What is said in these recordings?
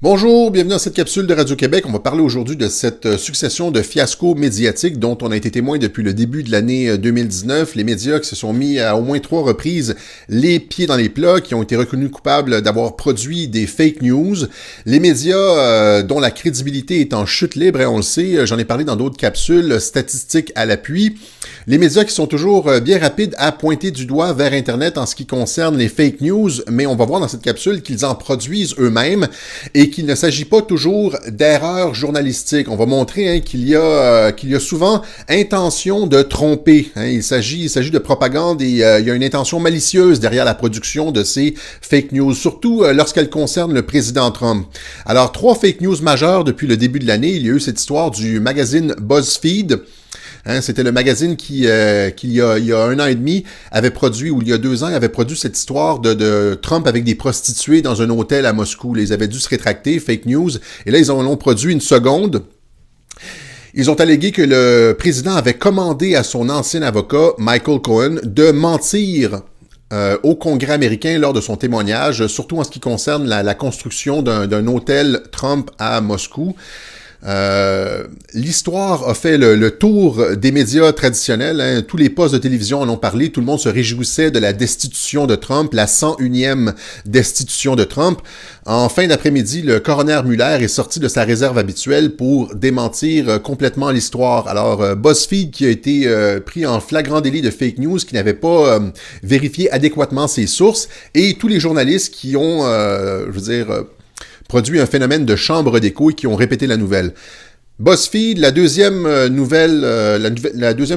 Bonjour, bienvenue dans cette capsule de Radio-Québec. On va parler aujourd'hui de cette succession de fiascos médiatiques dont on a été témoin depuis le début de l'année 2019. Les médias qui se sont mis à au moins 3 reprises les pieds dans les plats, qui ont été reconnus coupables d'avoir produit des fake news. Les médias dont la crédibilité est en chute libre, on le sait, j'en ai parlé dans d'autres capsules, statistiques à l'appui. Les médias qui sont toujours bien rapides à pointer du doigt vers Internet en ce qui concerne les fake news, mais on va voir dans cette capsule qu'ils en produisent eux-mêmes et qu'il ne s'agit pas toujours d'erreurs journalistiques. On va montrer qu'il y a souvent intention de tromper. Il s'agit de propagande et il y a une intention malicieuse derrière la production de ces fake news, surtout lorsqu'elles concernent le président Trump. Alors, 3 fake news majeures depuis le début de l'année. Il y a eu cette histoire du magazine BuzzFeed. C'était le magazine qui il y a 1 an et demi, avait produit, ou il y a 2 ans, avait produit cette histoire de Trump avec des prostituées dans un hôtel à Moscou. Ils avaient dû se rétracter, fake news, et là, ils en ont produit une seconde. Ils ont allégué que le président avait commandé à son ancien avocat, Michael Cohen, de mentir au Congrès américain lors de son témoignage, surtout en ce qui concerne la construction d'un hôtel Trump à Moscou. L'histoire a fait le tour des médias traditionnels. Tous les postes de télévision en ont parlé. Tout le monde se réjouissait de la destitution de Trump, la 101e destitution de Trump. En fin d'après-midi, le coroner Mueller est sorti de sa réserve habituelle pour démentir complètement l'histoire. Alors, BuzzFeed qui a été pris en flagrant délit de fake news, qui n'avait pas vérifié adéquatement ses sources, et tous les journalistes qui ont, produit un phénomène de chambre d'écho et qui ont répété la nouvelle. BuzzFeed, la deuxième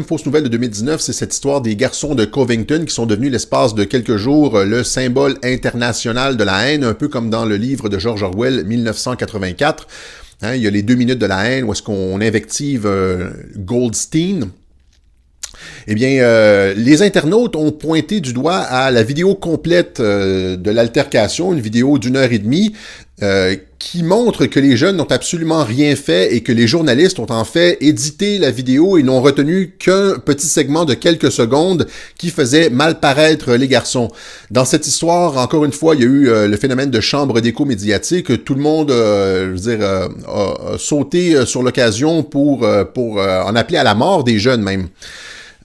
fausse nouvelle de 2019, c'est cette histoire des garçons de Covington qui sont devenus l'espace de quelques jours le symbole international de la haine, un peu comme dans le livre de George Orwell, 1984. Il y a les 2 minutes de la haine où est-ce qu'on invective Goldstein. Eh bien, les internautes ont pointé du doigt à la vidéo complète de l'altercation, une vidéo d'1 heure et demie, qui montre que les jeunes n'ont absolument rien fait et que les journalistes ont en fait édité la vidéo et n'ont retenu qu'un petit segment de quelques secondes qui faisait mal paraître les garçons. Dans cette histoire, encore une fois, il y a eu le phénomène de chambre d'écho médiatique. Tout le monde, a sauté sur l'occasion pour en appeler à la mort des jeunes même.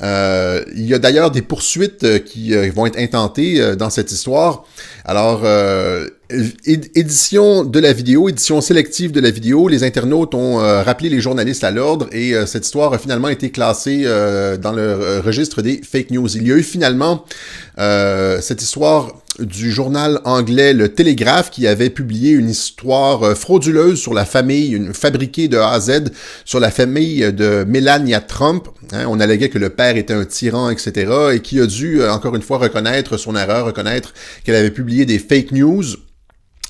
Il y a d'ailleurs des poursuites qui vont être intentées dans cette histoire. Alors, édition sélective de la vidéo, les internautes ont rappelé les journalistes à l'ordre et cette histoire a finalement été classée dans le registre des fake news. Il y a eu finalement cette histoire du journal anglais Le Télégraphe qui avait publié une histoire frauduleuse sur la famille, fabriquée de A à Z, sur la famille de Melania Trump. On alléguait que le père était un tyran, etc. et qui a dû, encore une fois, reconnaître son erreur, reconnaître qu'elle avait publié des fake news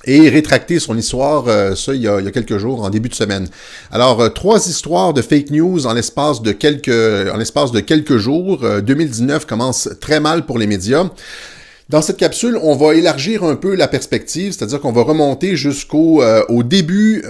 et rétracter son histoire, il y a quelques jours, en début de semaine. Alors, 3 histoires de fake news en l'espace de quelques jours. 2019 commence très mal pour les médias. Dans cette capsule, on va élargir un peu la perspective, c'est-à-dire qu'on va remonter jusqu'au début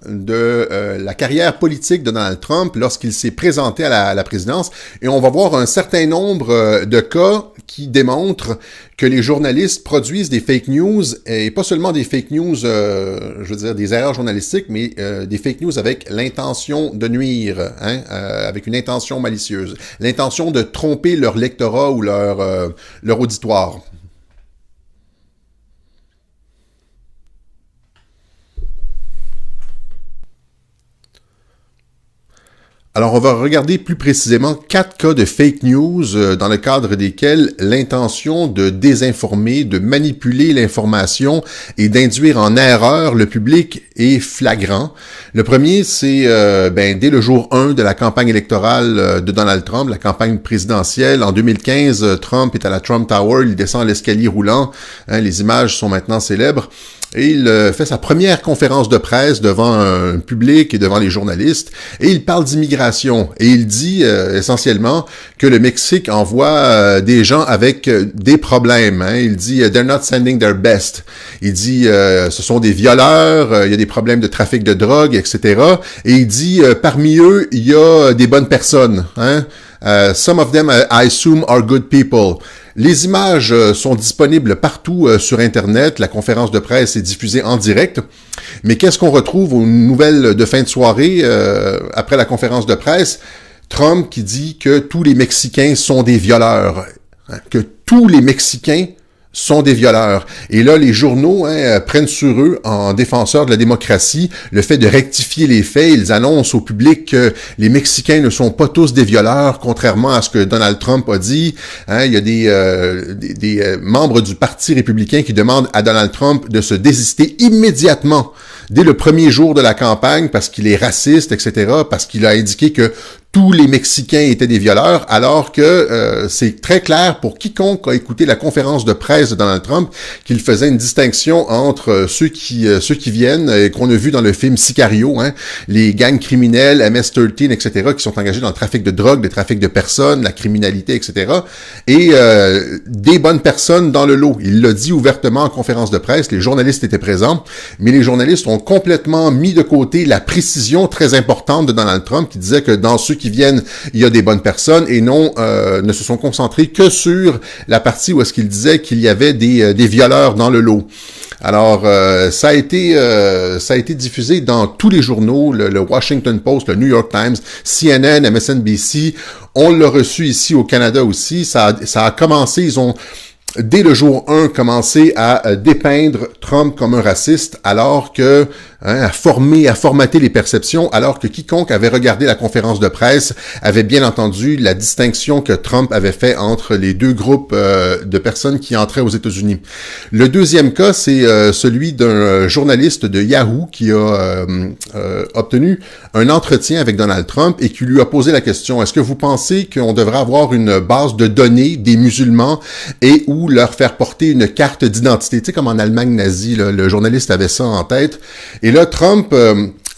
de la carrière politique de Donald Trump lorsqu'il s'est présenté à la présidence, et on va voir un certain nombre de cas qui démontrent que les journalistes produisent des fake news, et pas seulement des fake news, des erreurs journalistiques, mais des fake news avec l'intention de nuire, avec une intention malicieuse, l'intention de tromper leur lectorat ou leur auditoire. Alors, on va regarder plus précisément 4 cas de fake news dans le cadre desquels l'intention de désinformer, de manipuler l'information et d'induire en erreur le public est flagrant. Le premier, c'est dès le jour 1 de la campagne électorale de Donald Trump, la campagne présidentielle. En 2015, Trump est à la Trump Tower, il descend l'escalier roulant. Les images sont maintenant célèbres. Et il fait sa première conférence de presse devant un public et devant les journalistes, et il parle d'immigration. Et il dit essentiellement que le Mexique envoie des gens avec des problèmes. Il dit « they're not sending their best ». Il dit ce sont des violeurs, il y a des problèmes de trafic de drogue, etc. Et il dit parmi eux, il y a des bonnes personnes. Some of them, I assume, are good people. Les images sont disponibles partout sur Internet. La conférence de presse est diffusée en direct. Mais qu'est-ce qu'on retrouve aux nouvelles de fin de soirée après la conférence de presse? Trump qui dit que tous les Mexicains sont des violeurs. Que tous les Mexicains sont des violeurs. Et là, les journaux prennent sur eux, en défenseurs de la démocratie, le fait de rectifier les faits. Ils annoncent au public que les Mexicains ne sont pas tous des violeurs, contrairement à ce que Donald Trump a dit. Il y a des membres du Parti républicain qui demandent à Donald Trump de se désister immédiatement dès le premier jour de la campagne parce qu'il est raciste, etc., parce qu'il a indiqué que tous les Mexicains étaient des violeurs, alors que c'est très clair pour quiconque a écouté la conférence de presse de Donald Trump qu'il faisait une distinction entre ceux qui viennent, et qu'on a vu dans le film Sicario, les gangs criminels, MS-13, etc., qui sont engagés dans le trafic de drogue, le trafic de personnes, la criminalité, etc., et des bonnes personnes dans le lot. Il l'a dit ouvertement en conférence de presse, les journalistes étaient présents, mais les journalistes ont complètement mis de côté la précision très importante de Donald Trump qui disait que dans ceux qui viennent, il y a des bonnes personnes et non ne se sont concentrés que sur la partie où est-ce qu'il disait qu'il y avait des violeurs dans le lot. Alors, ça a été diffusé dans tous les journaux, le Washington Post, le New York Times, CNN, MSNBC. On l'a reçu ici au Canada aussi. Ça a commencé, ils ont dès le jour 1 commencé à dépeindre Trump comme un raciste, alors que à formater les perceptions, alors que quiconque avait regardé la conférence de presse avait bien entendu la distinction que Trump avait fait entre les deux groupes de personnes qui entraient aux États-Unis. Le deuxième cas, c'est celui d'un journaliste de Yahoo qui a obtenu un entretien avec Donald Trump et qui lui a posé la question: est-ce que vous pensez qu'on devrait avoir une base de données des musulmans et ou leur faire porter une carte d'identité? Tu sais, comme en Allemagne nazie, là, le journaliste avait ça en tête. Et là, Trump,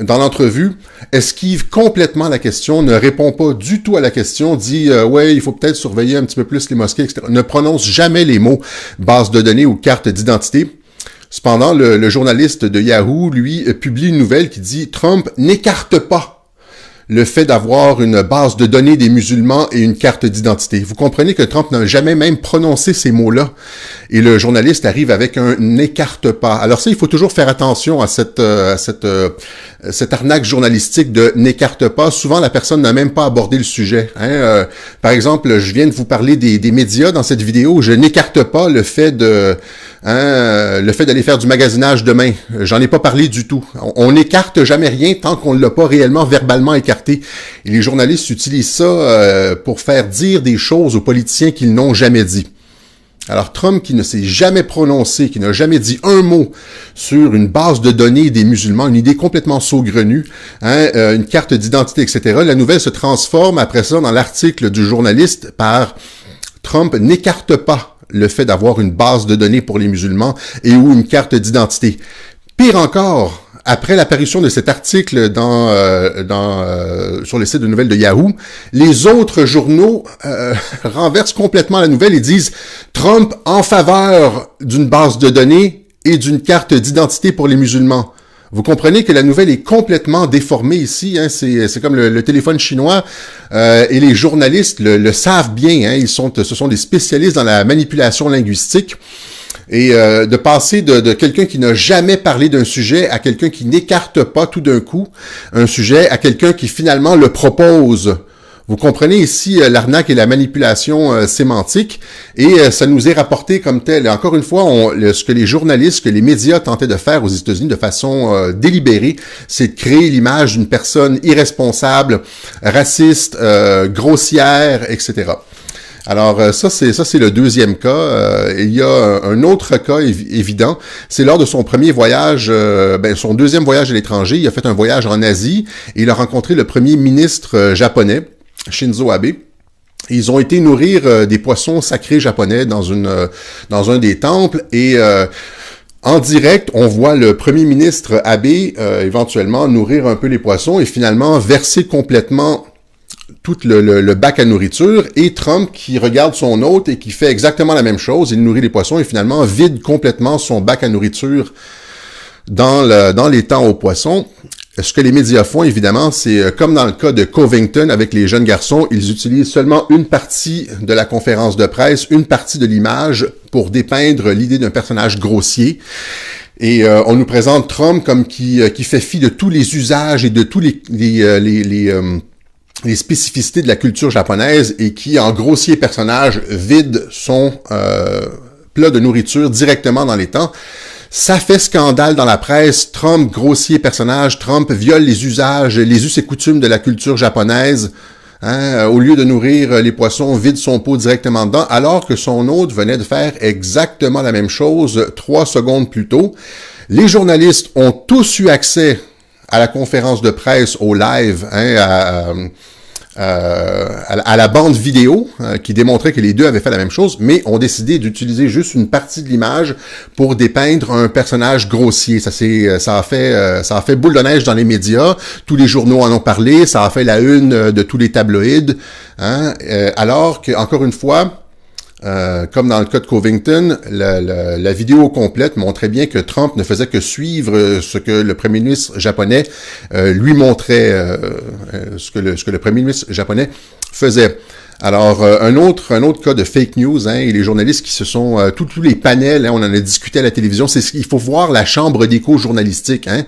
dans l'entrevue, esquive complètement la question, ne répond pas du tout à la question, dit ouais, il faut peut-être surveiller un petit peu plus les mosquées, etc. Ne prononce jamais les mots base de données ou carte d'identité. Cependant, le journaliste de Yahoo, lui, publie une nouvelle qui dit « Trump n'écarte pas le fait d'avoir une base de données des musulmans et une carte d'identité. » Vous comprenez que Trump n'a jamais même prononcé ces mots-là. Et le journaliste arrive avec un « n'écarte pas ». Alors ça, il faut toujours faire attention à cette arnaque journalistique de « n'écarte pas ». Souvent, la personne n'a même pas abordé le sujet. Par exemple, je viens de vous parler des médias dans cette vidéo. Je n'écarte pas le fait d'aller faire du magasinage demain. J'en ai pas parlé du tout. On n'écarte jamais rien tant qu'on ne l'a pas réellement verbalement écarté. Et les journalistes utilisent ça pour faire dire des choses aux politiciens qu'ils n'ont jamais dit. Alors Trump, qui ne s'est jamais prononcé, qui n'a jamais dit un mot sur une base de données des musulmans, une idée complètement saugrenue, une carte d'identité, etc., la nouvelle se transforme après ça dans l'article du journaliste par « Trump n'écarte pas le fait d'avoir une base de données pour les musulmans et ou une carte d'identité ». Pire encore, après l'apparition de cet article sur le site de nouvelles de Yahoo, les autres journaux renversent complètement la nouvelle et disent « Trump en faveur d'une base de données et d'une carte d'identité pour les musulmans ». Vous comprenez que la nouvelle est complètement déformée ici, c'est comme le téléphone chinois, et les journalistes le savent bien, ce sont des spécialistes dans la manipulation linguistique. Et de passer de quelqu'un qui n'a jamais parlé d'un sujet à quelqu'un qui n'écarte pas tout d'un coup un sujet à quelqu'un qui finalement le propose. Vous comprenez ici l'arnaque et la manipulation sémantique, et ça nous est rapporté comme tel. Encore une fois, ce que les journalistes, ce que les médias tentaient de faire aux États-Unis de façon délibérée, c'est de créer l'image d'une personne irresponsable, raciste, grossière, etc. Alors ça c'est le deuxième cas. Il y a un autre cas évident, c'est lors de son premier voyage, son deuxième voyage à l'étranger. Il a fait un voyage en Asie et il a rencontré le premier ministre japonais, Shinzo Abe. Ils ont été nourrir des poissons sacrés japonais dans un des temples et en direct, on voit le premier ministre Abe éventuellement nourrir un peu les poissons et finalement verser complètement tout le bac à nourriture, et Trump qui regarde son hôte et qui fait exactement la même chose. Il nourrit les poissons et finalement vide complètement son bac à nourriture dans l'étang aux poissons. ce que les médias font, évidemment, c'est comme dans le cas de Covington avec les jeunes garçons, ils utilisent seulement une partie de la conférence de presse, une partie de l'image pour dépeindre l'idée d'un personnage grossier. Et on nous présente Trump comme qui fait fi de tous les usages et de tous les spécificités de la culture japonaise et qui, en grossier personnage, vide son plat de nourriture directement dans l'étang. Ça fait scandale dans la presse. Trump, grossier personnage, Trump viole les usages, les us et coutumes de la culture japonaise. Hein, au lieu de nourrir les poissons, vide son pot directement dedans, alors que son hôte venait de faire exactement la même chose 3 secondes plus tôt. Les journalistes ont tous eu accès à la conférence de presse, au live, hein, à la bande vidéo qui démontrait que les deux avaient fait la même chose, mais ont décidé d'utiliser juste une partie de l'image pour dépeindre un personnage grossier. Ça a fait boule de neige dans les médias. Tous les journaux en ont parlé. Ça a fait la une de tous les tabloïds. Hein, alors que, encore une fois, comme dans le cas de Covington, la vidéo complète montrait bien que Trump ne faisait que suivre ce que le premier ministre japonais lui montrait, ce que le premier ministre japonais faisait. Alors, un autre cas de fake news, hein, et les journalistes qui se sont, tous les panels, hein, on en a discuté à la télévision, c'est il faut voir la chambre d'écho journalistique. Hein.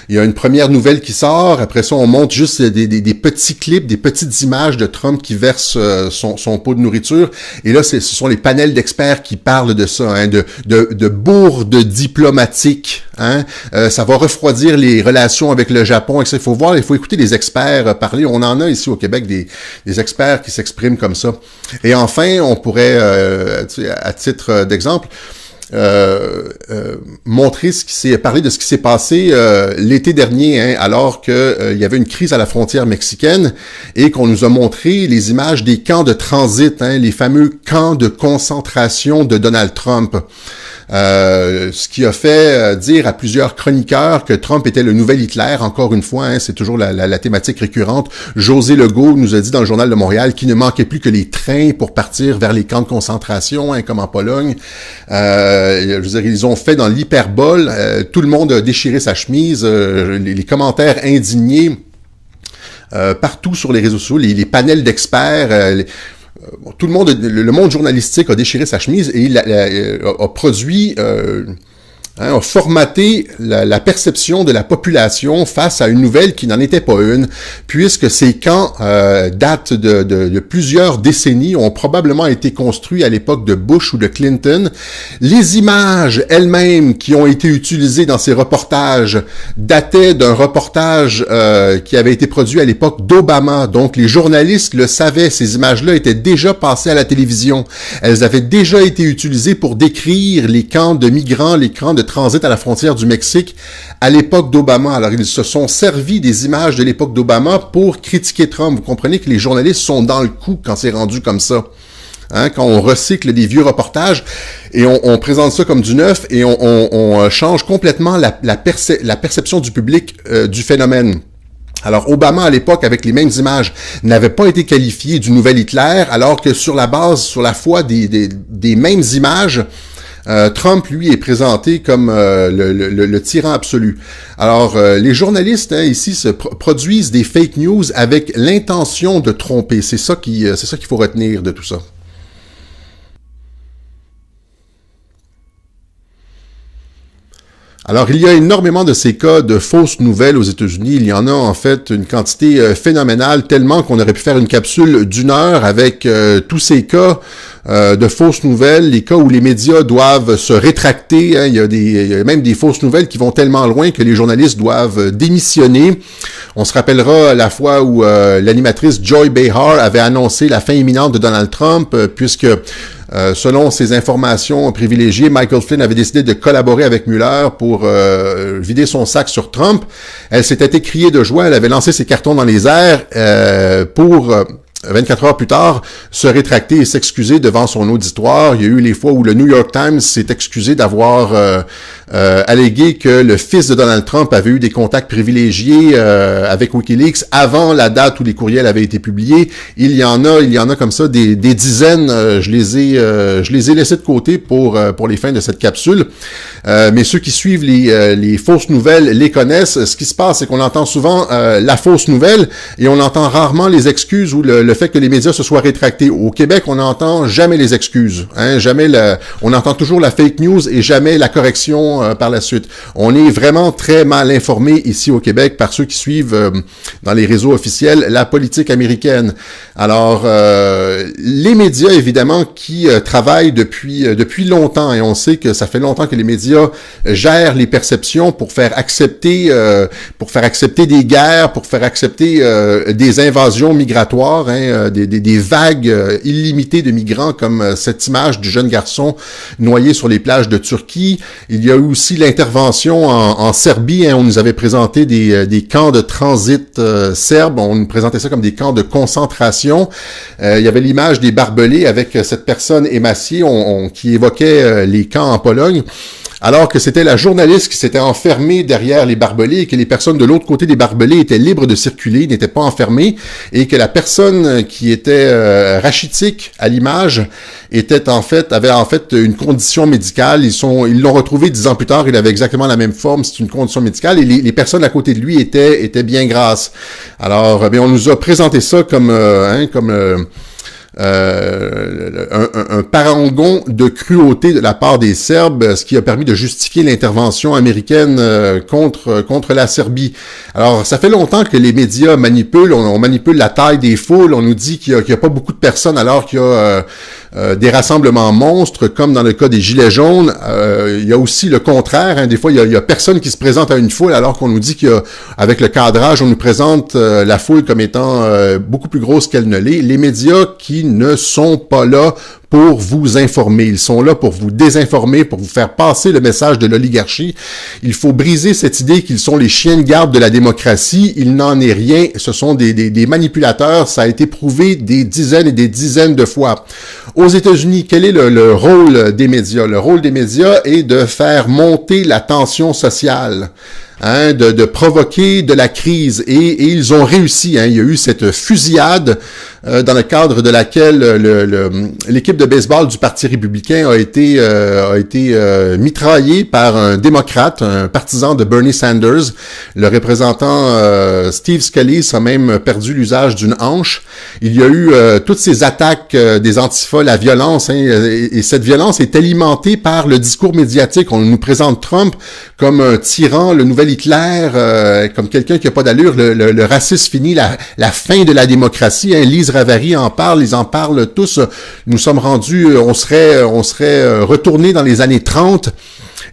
Il y a une première nouvelle qui sort, après ça, on monte juste des petits clips, des petites images de Trump qui verse son pot de nourriture, et là, ce sont les panels d'experts qui parlent de ça, hein, de bourde diplomatique. Hein. Ça va refroidir les relations avec le Japon, etc. Il faut écouter les experts parler. On en a ici au Québec des experts qui s'expriment comme ça. Et enfin, on pourrait, à titre d'exemple, parler de ce qui s'est passé l'été dernier, hein, alors que il y avait une crise à la frontière mexicaine et qu'on nous a montré les images des camps de transit, hein, les fameux camps de concentration de Donald Trump. Ce qui a fait dire à plusieurs chroniqueurs que Trump était le nouvel Hitler, encore une fois, hein, c'est toujours la thématique récurrente. José Legault nous a dit dans le Journal de Montréal qu'il ne manquait plus que les trains pour partir vers les camps de concentration, hein, comme en Pologne. Je veux dire, ils ont fait dans l'hyperbole, tout le monde a déchiré sa chemise, les commentaires indignés partout sur les réseaux sociaux, les panels d'experts, tout le monde journalistique a déchiré sa chemise et il a produit, a formaté la perception de la population face à une nouvelle qui n'en était pas une, puisque ces camps datent de plusieurs décennies, ont probablement été construits à l'époque de Bush ou de Clinton. Les images elles-mêmes qui ont été utilisées dans ces reportages dataient d'un reportage qui avait été produit à l'époque d'Obama. Donc les journalistes le savaient, ces images-là étaient déjà passées à la télévision. Elles avaient déjà été utilisées pour décrire les camps de migrants, les camps de transit à la frontière du Mexique à l'époque d'Obama. Alors, ils se sont servis des images de l'époque d'Obama pour critiquer Trump. Vous comprenez que les journalistes sont dans le coup quand c'est rendu comme ça. Hein, quand on recycle des vieux reportages et on présente ça comme du neuf et on change complètement la perception du public du phénomène. Alors, Obama, à l'époque, avec les mêmes images, n'avait pas été qualifié du nouvel Hitler, alors que sur la foi des mêmes images, Trump, lui, est présenté comme le tyran absolu. Alors, les journalistes, hein, ici, produisent des fake news avec l'intention de tromper. C'est ça qu'il faut retenir de tout ça. Alors, il y a énormément de ces cas de fausses nouvelles aux États-Unis. Il y en a en fait une quantité phénoménale, tellement qu'on aurait pu faire une capsule d'1 heure avec tous ces cas de fausses nouvelles, les cas où les médias doivent se rétracter. Hein. Il y a même des fausses nouvelles qui vont tellement loin que les journalistes doivent démissionner. On se rappellera la fois où l'animatrice Joy Behar avait annoncé la fin imminente de Donald Trump, puisque selon ses informations privilégiées, Michael Flynn avait décidé de collaborer avec Mueller pour vider son sac sur Trump. Elle s'était écriée de joie, elle avait lancé ses cartons dans les airs pour 24 heures plus tard, se rétracter et s'excuser devant son auditoire. Il y a eu les fois où le New York Times s'est excusé d'avoir allégué que le fils de Donald Trump avait eu des contacts privilégiés avec WikiLeaks avant la date où les courriels avaient été publiés. Il y en a comme ça des dizaines. Je les ai laissés de côté pour les fins de cette capsule. Mais ceux qui suivent les fausses nouvelles les connaissent. Ce qui se passe, c'est qu'on entend souvent la fausse nouvelle et on entend rarement les excuses ou le fait que les médias se soient rétractés. Au Québec, on n'entend jamais les excuses. On entend toujours la fake news et jamais la correction par la suite. On est vraiment très mal informé ici au Québec par ceux qui suivent dans les réseaux officiels la politique américaine. Alors, les médias, évidemment, qui travaillent depuis longtemps, et on sait que ça fait longtemps que les médias gèrent les perceptions pour faire accepter des guerres, pour faire accepter des invasions migratoires, des vagues illimitées de migrants, comme cette image du jeune garçon noyé sur les plages de Turquie. Il y a eu aussi l'intervention en Serbie. On nous avait présenté des camps de transit serbes. On nous présentait ça comme des camps de concentration. Il y avait l'image des barbelés avec cette personne émaciée qui évoquait les camps en Pologne. Alors que c'était la journaliste qui s'était enfermée derrière les barbelés et que les personnes de l'autre côté des barbelés étaient libres de circuler, n'étaient pas enfermées, et que la personne qui était rachitique à l'image avait en fait une condition médicale. Ils l'ont retrouvé 10 ans plus tard, il avait exactement la même forme, c'est une condition médicale, et les personnes à côté de lui étaient bien grasses. Alors, on nous a présenté ça comme un parangon de cruauté de la part des Serbes, ce qui a permis de justifier l'intervention américaine contre la Serbie. Alors, ça fait longtemps que les médias manipulent, on manipule la taille des foules, on nous dit qu'il y a pas beaucoup de personnes alors qu'il y a des rassemblements monstres, comme dans le cas des Gilets jaunes. Il y a aussi le contraire, des fois il y a personne qui se présente à une foule alors qu'on nous dit qu'avec le cadrage, on nous présente la foule comme étant beaucoup plus grosse qu'elle ne l'est. Les médias qui ne sont pas là pour vous informer. Ils sont là pour vous désinformer, pour vous faire passer le message de l'oligarchie. Il faut briser cette idée qu'ils sont les chiens de garde de la démocratie. Il n'en est rien. Ce sont des manipulateurs. Ça a été prouvé des dizaines et des dizaines de fois. Aux États-Unis, quel est le rôle des médias? Le rôle des médias est de faire monter la tension sociale. De provoquer de la crise, et ils ont réussi. Il y a eu cette fusillade dans le cadre de laquelle l'équipe de baseball du Parti républicain a été mitraillée par un démocrate, un partisan de Bernie Sanders. Le représentant Steve Scalise a même perdu l'usage d'une hanche. Il y a eu toutes ces attaques des antifas, la violence, et cette violence est alimentée par le discours médiatique. On nous présente Trump comme un tyran, le nouvel Hitler, comme quelqu'un qui a pas d'allure, le racisme fini, la fin de la démocratie. Lise Ravary en parle, ils en parlent tous. Nous sommes rendus, on serait retourné dans les années 30.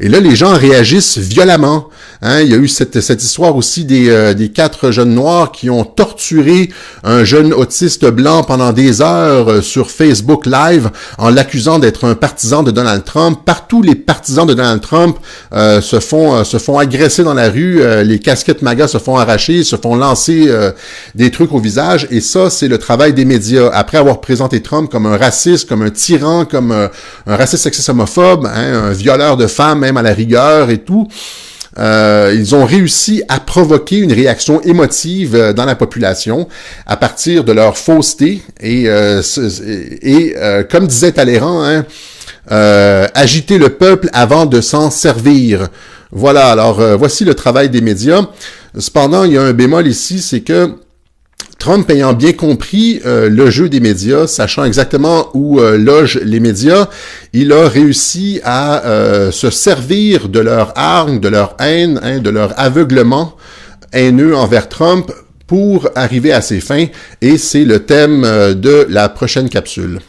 Et là, les gens réagissent violemment. Il y a eu cette histoire aussi des 4 jeunes noirs qui ont torturé un jeune autiste blanc pendant des heures sur Facebook Live en l'accusant d'être un partisan de Donald Trump. Partout, les partisans de Donald Trump se font agresser dans la rue, les casquettes MAGA se font arracher, se font lancer des trucs au visage. Et ça, c'est le travail des médias. Après avoir présenté Trump comme un raciste, comme un tyran, comme un raciste sexiste homophobe, un violeur de femmes, même à la rigueur et tout, ils ont réussi à provoquer une réaction émotive dans la population à partir de leur fausseté et comme disait Talleyrand, agiter le peuple avant de s'en servir. Voilà, alors voici le travail des médias. Cependant, il y a un bémol ici, c'est que Trump ayant bien compris le jeu des médias, sachant exactement où logent les médias, il a réussi à se servir de leur arme, de leur haine, de leur aveuglement haineux envers Trump pour arriver à ses fins. Et c'est le thème de la prochaine capsule.